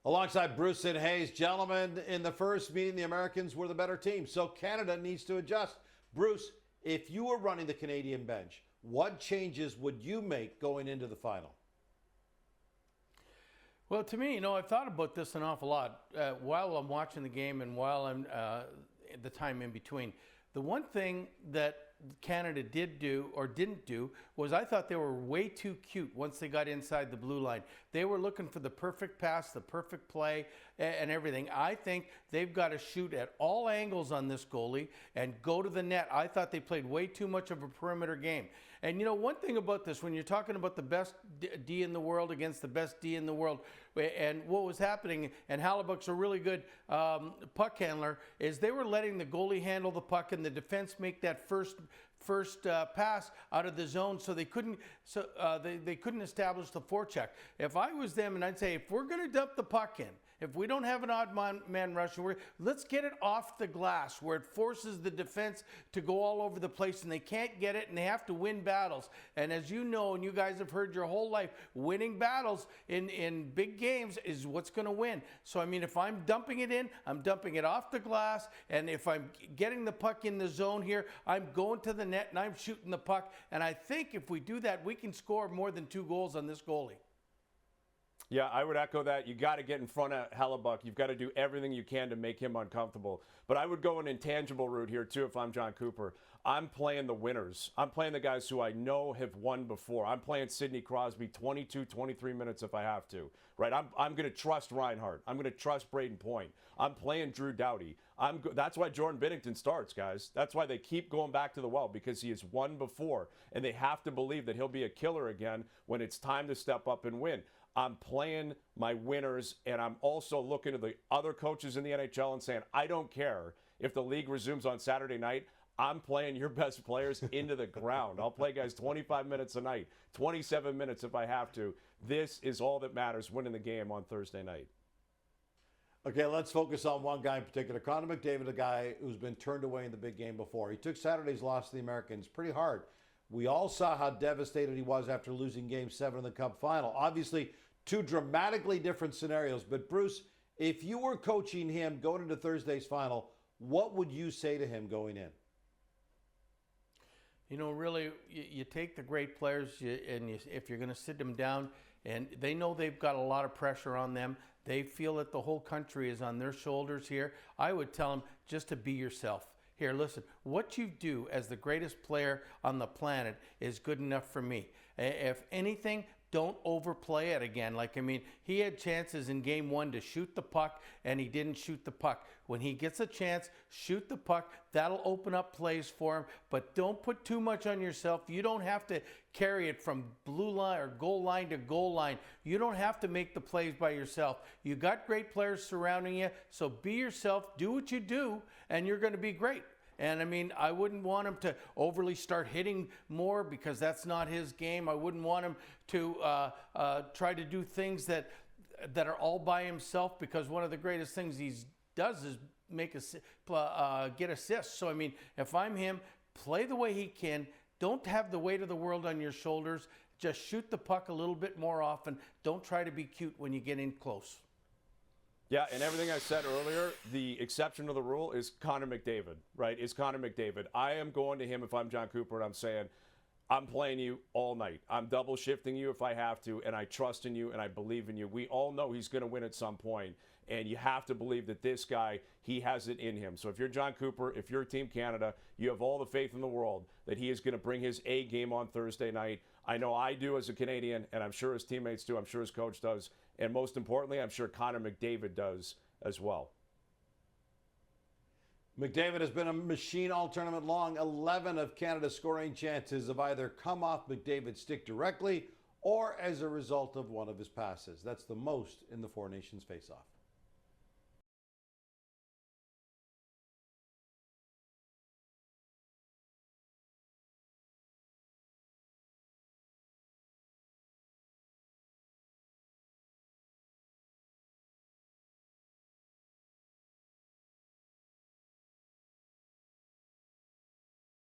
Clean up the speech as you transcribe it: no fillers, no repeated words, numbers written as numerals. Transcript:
Alongside Bruce and Hayes, gentlemen, in the first meeting, the Americans were the better team, so Canada needs to adjust. Bruce, if you were running the Canadian bench, what changes would you make going into the final? Well, to me, I've thought about this an awful lot while I'm watching the game and while I'm the time in between. The one thing that Canada did do or didn't do was I thought they were way too cute once they got inside the blue line. They were looking for the perfect pass, the perfect play, and everything. I think they've got to shoot at all angles on this goalie and go to the net. I thought they played way too much of a perimeter game. And one thing about this, when you're talking about the best D in the world against the best D in the world, and what was happening, and Hellebuyck's a really good puck handler, is they were letting the goalie handle the puck and the defense make that first pass out of the zone, so they couldn't establish the forecheck. If I was them, and I'd say, if we're going to dump the puck in, if we don't have an odd man rushing, let's get it off the glass where it forces the defense to go all over the place and they can't get it and they have to win battles. And as you know, and you guys have heard your whole life, winning battles in big games is what's going to win. So, I mean, if I'm dumping it in, I'm dumping it off the glass. And if I'm getting the puck in the zone here, I'm going to the net and I'm shooting the puck. And I think if we do that, we can score more than 2 goals on this goalie. Yeah, I would echo that. You got to get in front of Hellebuyck. You've got to do everything you can to make him uncomfortable. But I would go an intangible route here, too, if I'm Jon Cooper. I'm playing the winners. I'm playing the guys who I know have won before. I'm playing Sidney Crosby 22, 23 minutes if I have to. Right? I'm going to trust Reinhart. I'm going to trust Braden Point. I'm playing Drew Doughty. That's why Jordan Binnington starts, guys. That's why they keep going back to the well, because he has won before. And they have to believe that he'll be a killer again when it's time to step up and win. I'm playing my winners, and I'm also looking at the other coaches in the NHL and saying, I don't care if the league resumes on Saturday night. I'm playing your best players into the ground. I'll play guys 25 minutes a night, 27 minutes if I have to. This is all that matters, winning the game on Thursday night. Okay, let's focus on one guy in particular. Connor McDavid, a guy who's been turned away in the big game before. He took Saturday's loss to the Americans pretty hard. We all saw how devastated he was after losing Game 7 in the Cup final. Obviously, 2 dramatically different scenarios. But, Bruce, if you were coaching him going into Thursday's final, what would you say to him going in? Really, you take the great players, if you're going to sit them down, and they know they've got a lot of pressure on them. They feel that the whole country is on their shoulders here. I would tell them just to be yourself. Here, listen, what you do as the greatest player on the planet is good enough for me. If anything, don't overplay it again. He had chances in Game 1 to shoot the puck, and he didn't shoot the puck. When he gets a chance, shoot the puck. That'll open up plays for him, but don't put too much on yourself. You don't have to carry it from blue line or goal line to goal line. You don't have to make the plays by yourself. You got great players surrounding you, so be yourself, do what you do, and you're going to be great. And I wouldn't want him to overly start hitting more because that's not his game. I wouldn't want him to try to do things that are all by himself, because one of the greatest things he does is get assists. So, if I'm him, play the way he can. Don't have the weight of the world on your shoulders. Just shoot the puck a little bit more often. Don't try to be cute when you get in close. Yeah, and everything I said earlier, the exception to the rule is Connor McDavid, right? Is Connor McDavid. I am going to him if I'm Jon Cooper, and I'm saying, I'm playing you all night. I'm double shifting you if I have to, and I trust in you, and I believe in you. We all know he's going to win at some point, and you have to believe that this guy, he has it in him. So if you're Jon Cooper, if you're Team Canada, you have all the faith in the world that he is going to bring his A game on Thursday night. I know I do as a Canadian, and I'm sure his teammates do. I'm sure his coach does. And most importantly, I'm sure Connor McDavid does as well. McDavid has been a machine all tournament long. 11 of Canada's scoring chances have either come off McDavid's stick directly or as a result of one of his passes. That's the most in the Four Nations faceoff.